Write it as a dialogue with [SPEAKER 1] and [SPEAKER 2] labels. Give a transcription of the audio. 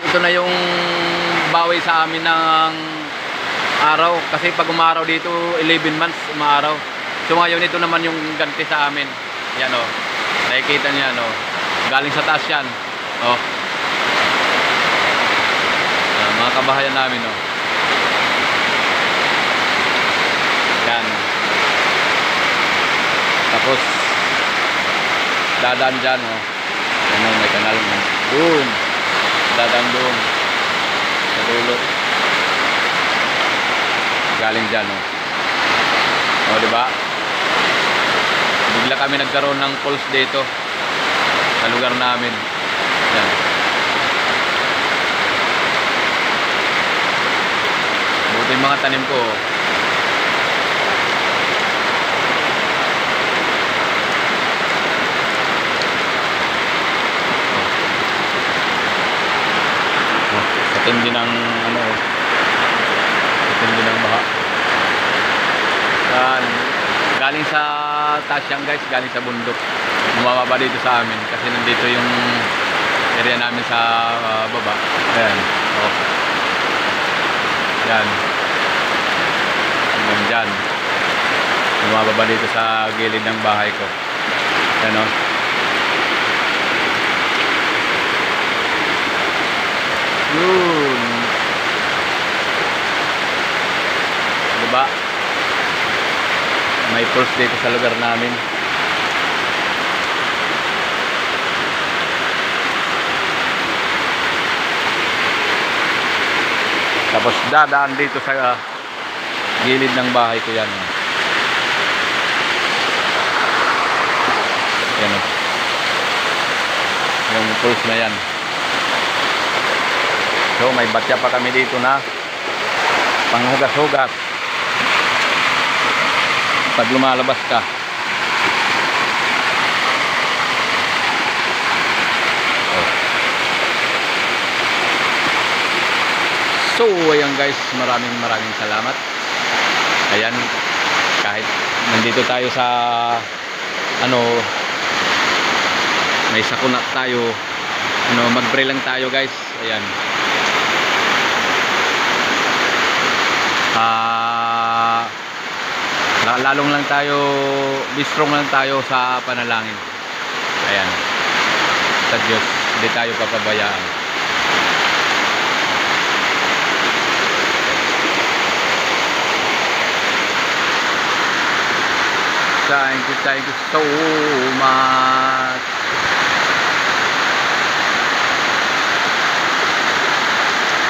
[SPEAKER 1] Ito na yung bawi sa amin ng araw. Kasi pag umaraw dito, 11 months umaraw. So ngayon ito naman yung ganti sa amin. Yan o. Nakikita niyo yan o. Galing sa taas yan. O. Mga kabahayan namin o. Yan. Tapos dadaan dyan o. Yan o, may kanal mo. Doon. Dadaan doon. Sa dulo. Galing dyan o. O diba? Bigla kami nagkaroon ng pulse dito sa lugar namin. Yan. Buti yung mga tanim ko. Katindi ng ano, katindi ng baha. Yan. Galing sa taas yan guys, galing sa bundok. Bumababa dito sa amin kasi nandito yung area namin sa baba. Ayan. Oh. Yan. Hanggang dyan. Bumababa dito sa gilid ng bahay ko. Ayan o. Yun. Diba? May pulse dito sa lugar namin. Tapos dadaan dito sa gilid ng bahay ko yan. Yan o. Yung pulse na yan. So may batya pa kami dito na panghugas-hugas pag lumalabas ka. Oh. So ayan guys, maraming salamat. Ayan, kahit nandito tayo sa ano, may sakuna tayo, ano, mag-pray lang tayo guys. Ayan. Lalong lang tayo, be strong lang tayo sa panalangin. Ayan. Sa Diyos, hindi tayo papabayaan. Thank you so much.